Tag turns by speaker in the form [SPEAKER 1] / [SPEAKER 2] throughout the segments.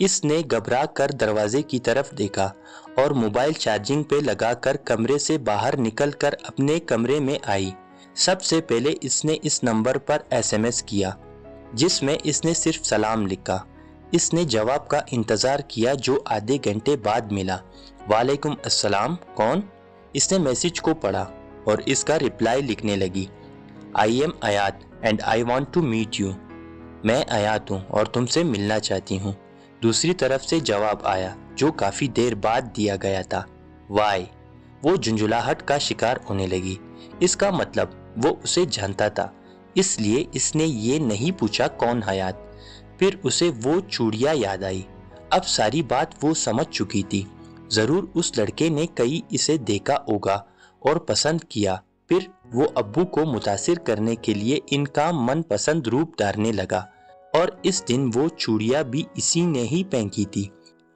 [SPEAKER 1] اس نے گھبرا کر دروازے کی طرف دیکھا اور موبائل چارجنگ پہ لگا کر کمرے سے باہر نکل کر اپنے کمرے میں آئی۔ سب سے پہلے اس نے اس نمبر پر SMS کیا جس میں اس نے صرف سلام لکھا۔ اس نے جواب کا انتظار کیا جو آدھے گھنٹے بعد ملا۔ وعلیکم السلام، کون؟ اس نے میسج کو پڑھا اور اس کا رپلائی لکھنے لگی، I am آیات and I want to meet you۔ میں آیات ہوں اور تم سے ملنا چاہتی ہوں۔ دوسری طرف سے جواب آیا جو کافی دیر بعد دیا گیا تھا، وائی۔ وہ جھنجھلاہٹ کا شکار ہونے لگی۔ اس کا مطلب وہ اسے جانتا تھا، اس لیے اس نے یہ نہیں پوچھا کون حیات۔ پھر اسے وہ چوڑیاں یاد آئی۔ اب ساری بات وہ سمجھ چکی تھی۔ ضرور اس لڑکے نے کہیں اسے دیکھا ہوگا اور پسند کیا، پھر وہ ابو کو متاثر کرنے کے لیے ان کا من پسند روپ دھارنے لگا، اور اس دن وہ چوڑیاں بھی اسی نے ہی پہنی تھی،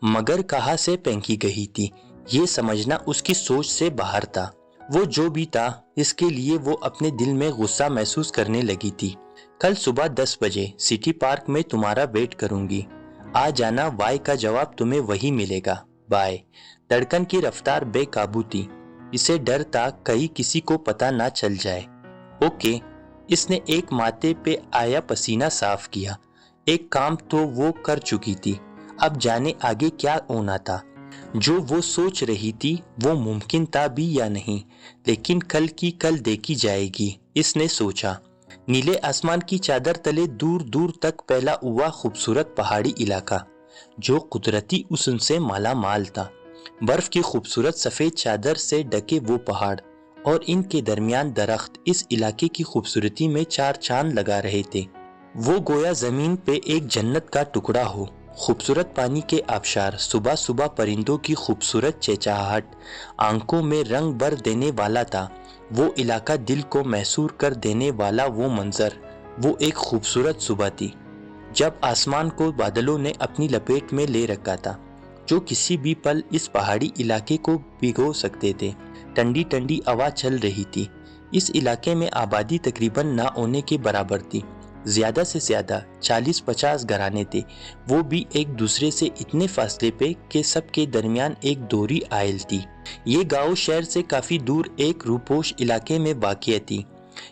[SPEAKER 1] مگر کہاں سے پہنی گئی تھی یہ سمجھنا اس کی سوچ سے باہر تھا۔ وہ جو بھی تھا اس کے لیے وہ اپنے دل میں غصہ محسوس کرنے لگی تھی۔ کل صبح 10 بجے سٹی پارک میں تمہارا ویٹ کروں گی، آ جانا۔ وائی کا جواب تمہیں وہی ملے گا، بائے۔ دھڑکن کی رفتار بے قابو تھی، اسے ڈر تھا کہیں کسی کو پتہ نہ چل جائے۔ اوکے، اس نے ایک ماتھے پہ آیا پسینہ صاف کیا۔ ایک کام تو وہ کر چکی تھی، اب جانے آگے کیا ہونا تھا۔ جو وہ سوچ رہی تھی وہ ممکن تھا بھی یا نہیں، لیکن کل کی کل دیکھی جائے گی، اس نے سوچا۔ نیلے آسمان کی چادر تلے دور دور تک پھیلا ہوا خوبصورت پہاڑی علاقہ جو قدرتی حسن سے مالا مال تھا۔ برف کی خوبصورت سفید چادر سے ڈھکے وہ پہاڑ اور ان کے درمیان درخت اس علاقے کی خوبصورتی میں چار چاند لگا رہے تھے۔ وہ گویا زمین پہ ایک جنت کا ٹکڑا ہو۔ خوبصورت پانی کے آبشار، صبح صبح پرندوں کی خوبصورت چہچہاہٹ آنکھوں میں رنگ بھر دینے والا تھا۔ وہ علاقہ دل کو محصور کر دینے والا، وہ منظر، وہ ایک خوبصورت صبح تھی جب آسمان کو بادلوں نے اپنی لپیٹ میں لے رکھا تھا، جو کسی بھی پل اس پہاڑی علاقے کو بھگو سکتے تھے۔ ٹھنڈی ٹھنڈی ہوا چل رہی تھی۔ اس علاقے میں آبادی تقریباً نہ ہونے کے برابر تھی۔ زیادہ سے زیادہ 40-50 گھرانے تھے، وہ بھی ایک دوسرے سے اتنے فاصلے پہ کہ سب کے درمیان ایک دوہری آئل تھی۔ یہ گاؤں شہر سے کافی دور ایک روپوش علاقے میں واقع تھی۔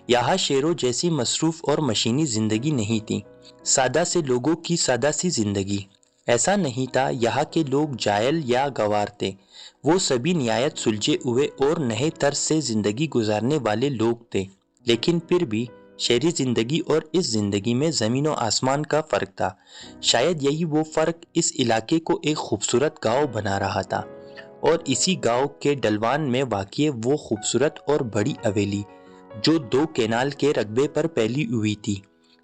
[SPEAKER 1] یہاں شہروں جیسی مصروف اور مشینی زندگی نہیں تھی، سادہ سے لوگوں کی سادہ سی زندگی۔ ایسا نہیں تھا یہاں کے لوگ جاہل یا گنوار تھے، وہ سبھی نہایت سلجھے ہوئے اور نئے طرز سے زندگی گزارنے والے لوگ تھے، لیکن پھر بھی شہری زندگی اور اس زندگی میں زمین و آسمان کا فرق تھا۔ شاید یہی وہ فرق اس علاقے کو ایک خوبصورت گاؤں بنا رہا تھا، اور اسی گاؤں کے ڈھلوان میں واقع وہ خوبصورت اور بڑی حویلی جو 2 کینال کے رقبے پر پھیلی ہوئی تھی،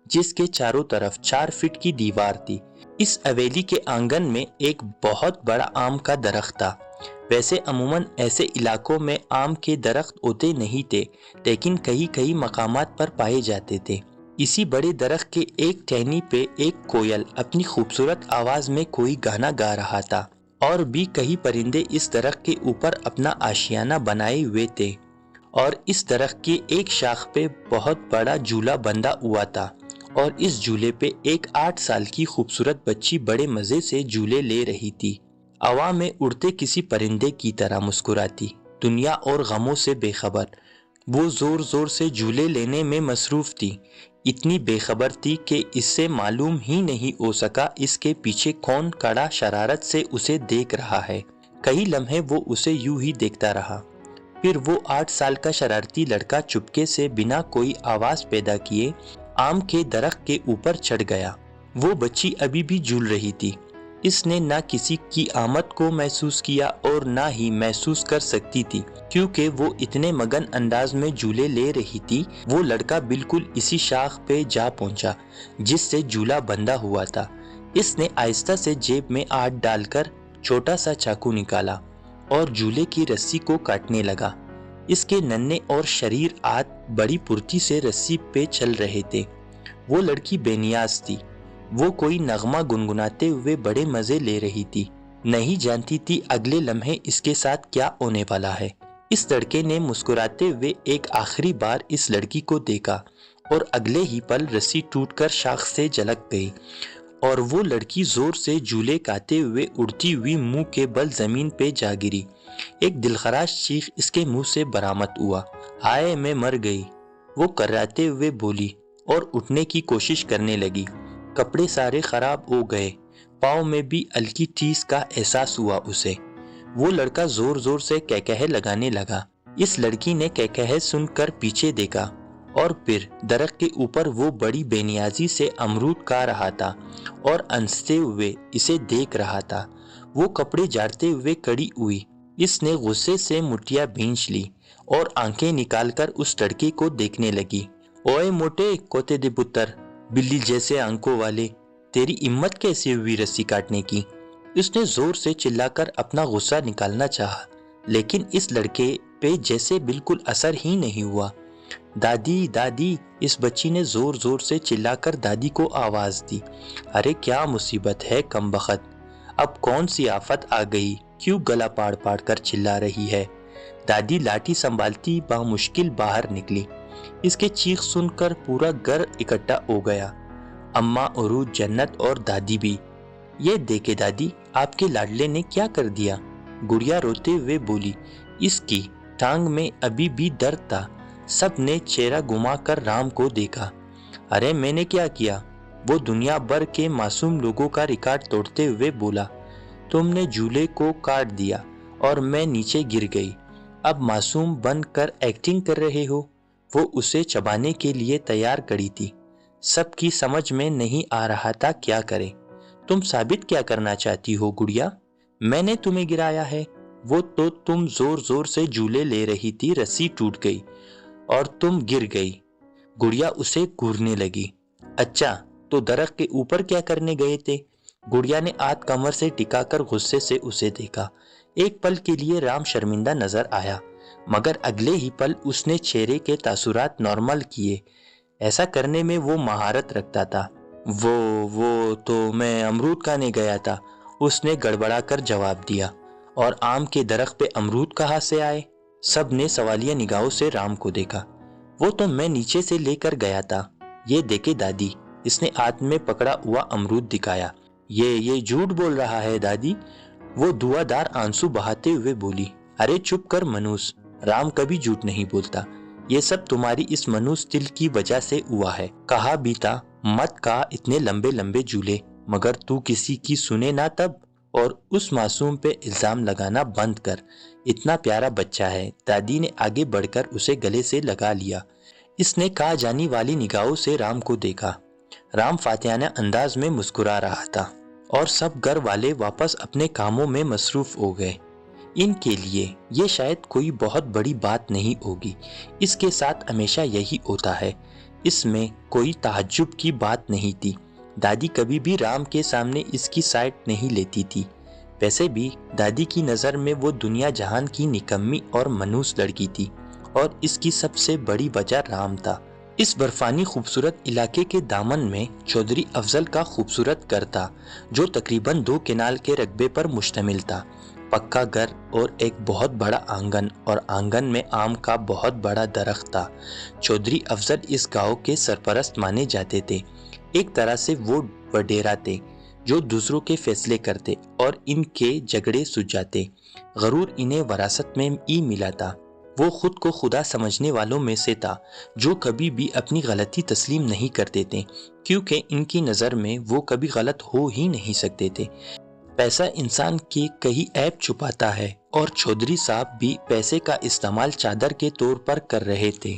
[SPEAKER 1] جس کے چاروں طرف 4 فٹ کی دیوار تھی۔ اس حویلی کے آنگن میں ایک بہت بڑا آم کا درخت تھا۔ ویسے عموماً ایسے علاقوں میں آم کے درخت ہوتے نہیں تھے، لیکن کئی مقامات پر پائے جاتے تھے۔ اسی بڑے درخت کے ایک ٹہنی پہ ایک کوئل اپنی خوبصورت آواز میں کوئی گانا گا رہا تھا، اور بھی کئی پرندے اس درخت کے اوپر اپنا آشیانہ بنائے ہوئے تھے، اور اس درخت کی ایک شاخ پہ بہت بڑا جھولا بندھا ہوا تھا، اور اس جھولے پہ ایک 8 سال کی خوبصورت بچی بڑے مزے سے جھولے لے رہی تھی، ہوا میں اڑتے کسی پرندے کی طرح مسکراتی، دنیا اور غموں سے بے خبر۔ وہ زور زور سے جھولے لینے میں مصروف تھی، اتنی بے خبر تھی کہ اس سے معلوم ہی نہیں ہو سکا اس کے پیچھے کون کڑا شرارت سے اسے دیکھ رہا ہے۔ کئی لمحے وہ اسے یوں ہی دیکھتا رہا، پھر وہ 8 سال کا شرارتی لڑکا چپکے سے بنا کوئی آواز پیدا کیے آم کے درخت کے اوپر چڑھ گیا۔ وہ بچی ابھی بھی جھول رہی تھی۔ اس نے نہ کسی کی آمد کو محسوس کیا اور نہ ہی محسوس کر سکتی تھی، کیونکہ وہ اتنے مگن انداز میں جھولے لے رہی تھی۔ وہ لڑکا بالکل اسی شاخ پہ جا پہنچا جس سے جھولا بندھا ہوا تھا۔ اس نے آہستہ سے جیب میں ہاتھ ڈال کر چھوٹا سا چاقو نکالا اور جھولے کی رسی کو کاٹنے لگا۔ اس کے ننھے اور شریر ہاتھ بڑی پھرتی سے رسی پہ چل رہے تھے۔ وہ لڑکی بے نیاز تھی، وہ کوئی نغمہ گنگناتے ہوئے بڑے مزے لے رہی تھی، نہیں جانتی تھی اگلے لمحے اس کے ساتھ کیا ہونے والا ہے۔ اس لڑکے نے مسکراتے ہوئے ایک آخری بار اس لڑکی کو دیکھا، اور اگلے ہی پل رسی ٹوٹ کر شاخ سے جھلک گئی اور وہ لڑکی زور سے جھولے کاتے ہوئے اڑتی ہوئی منہ کے بل زمین پہ جا گری۔ ایک دلخراش چیخ اس کے منہ سے برآمد ہوا۔ ہائے میں مر گئی، وہ کراتے ہوئے بولی اور اٹھنے کی کوشش کرنے لگی۔ کپڑے سارے خراب ہو گئے، پاؤں میں بھی ہلکی ٹھیس کا احساس ہوا اسے۔ وہ لڑکا زور زور سے کہکہے لگانے لگا۔ اس لڑکی نے کہکہے سن کر پیچھے دیکھا اور پھر درخت کے اوپر وہ بڑی بے نیازی سے امرود کھا رہا تھا اور ہنستے ہوئے اسے دیکھ رہا تھا۔ وہ کپڑے جھاڑتے ہوئے کھڑی ہوئی۔ اس نے غصے سے مٹھیاں بھینچ لی اور آنکھیں نکال کر اس لڑکے کو دیکھنے لگی۔ اوئے موٹے کوتے دے پتر، بلی جیسے آنکھوں والے، تیری ہمت کیسے ہوئی رسی کاٹنے کی؟ اس نے زور سے چلا کر اپنا غصہ نکالنا چاہا، لیکن اس لڑکے پہ جیسے بالکل اثر ہی نہیں ہوا۔ دادی دادی، اس بچی نے زور زور سے چلا کر دادی کو آواز دی۔ ارے کیا مصیبت ہے کمبخت، اب کون سی آفت آ گئی، کیوں گلا پاڑ پاڑ کر چلا رہی ہے؟ دادی لاٹھی سنبھالتی بامشکل باہر نکلی۔ اس کے چیخ سن کر پورا گھر اکٹھا ہو گیا، اماں، عروج، جنت اور دادی بھی۔ یہ دیکھے دادی، آپ کے لاڈلے نے کیا کر دیا؟ گڑیا روتے ہوئے بولی۔ اس کی ٹانگ میں ابھی بھی درد تھا۔ سب نے چہرہ گھما کر رام کو دیکھا۔ ارے میں نے کیا کیا؟ وہ دنیا بھر کے معصوم لوگوں کا ریکارڈ توڑتے ہوئے بولا۔ تم نے جھولے کو کاٹ دیا اور میں نیچے گر گئی، اب معصوم بن کر ایکٹنگ کر رہے ہو؟ وہ اسے چبانے کے لیے تیار کھڑی تھی۔ سب کی سمجھ میں نہیں آ رہا تھا کیا کرے۔ تم ثابت کیا کرنا چاہتی ہو گڑیا؟ میں نے تمہیں گرایا ہے؟ وہ تو تم زور زور سے جھولے لے رہی تھی، رسی ٹوٹ گئی اور تم گر گئی۔ گڑیا اسے گھورنے لگی۔ اچھا تو درخت کے اوپر کیا کرنے گئے تھے؟ گڑیا نے ہاتھ کمر سے ٹکا کر غصے سے اسے دیکھا۔ ایک پل کے لیے رام شرمندہ نظر آیا، مگر اگلے ہی پل اس نے چہرے کے تاثرات نارمل کیے۔ ایسا کرنے میں وہ مہارت رکھتا تھا۔ وہ تو میں امرود کھانے گیا تھا، اس نے گڑبڑا کر جواب دیا۔ اور آم کے درخت پہ امرود کہاں سے آئے؟ سب نے سوالیہ نگاہوں سے رام کو دیکھا۔ وہ تو میں نیچے سے لے کر گیا تھا۔ یہ دیکھے دادی، اس نے ہاتھ میں پکڑا ہوا امرود دکھایا۔ یہ جھوٹ بول رہا ہے دادی، وہ دھواں دار آنسو بہاتے ہوئے بولی۔ ارے چپ کر منوس، رام کبھی جھوٹ نہیں بولتا، یہ سب تمہاری اس منوس دل کی وجہ سے ہوا ہے۔ کہا بھی تھا مت کہا اتنے لمبے لمبے جھولے، مگر تو کسی کی سنے نہ تب، اور اس معصوم پہ الزام لگانا بند کر، اتنا پیارا بچہ ہے۔ دادی نے آگے بڑھ کر اسے گلے سے لگا لیا۔ اس نے کہا جانے والی نگاہوں سے رام کو دیکھا۔ رام فاتحانہ انداز میں مسکرا رہا تھا اور سب گھر والے واپس اپنے کاموں میں مصروف ہو گئے۔ ان کے لیے یہ شاید کوئی بہت بڑی بات نہیں ہوگی، اس کے ساتھ ہمیشہ یہی ہوتا ہے، اس میں کوئی تعجب کی بات نہیں تھی۔ دادی کبھی بھی رام کے سامنے اس کی سائڈ نہیں لیتی تھی۔ ویسے بھی دادی کی نظر میں وہ دنیا جہان کی نکمی اور منحوس لڑکی تھی، اور اس کی سب سے بڑی وجہ رام تھا۔ اس برفانی خوبصورت علاقے کے دامن میں چودھری افضل کا خوبصورت گھر تھا، جو تقریباً 2 کنال کے رقبے پر مشتمل تھا۔ پکا گھر اور ایک بہت بڑا آنگن، اور آنگن میں آم کا بہت بڑا درخت تھا۔ چودھری افضل اس گاؤں کے سرپرست مانے جاتے تھے۔ ایک طرح سے وہ وڈیرا تھے جو دوسروں کے فیصلے کرتے اور ان کے جھگڑے سلجھاتے۔ غرور انہیں وراثت میں ہی ملا تھا۔ وہ خود کو خدا سمجھنے والوں میں سے تھا، جو کبھی بھی اپنی غلطی تسلیم نہیں کرتے تھے، کیونکہ ان کی نظر میں وہ کبھی غلط ہو ہی نہیں سکتے تھے۔ پیسہ انسان کے کئی عیب چھپاتا ہے، اور چودھری صاحب بھی پیسے کا استعمال چادر کے طور پر کر رہے تھے۔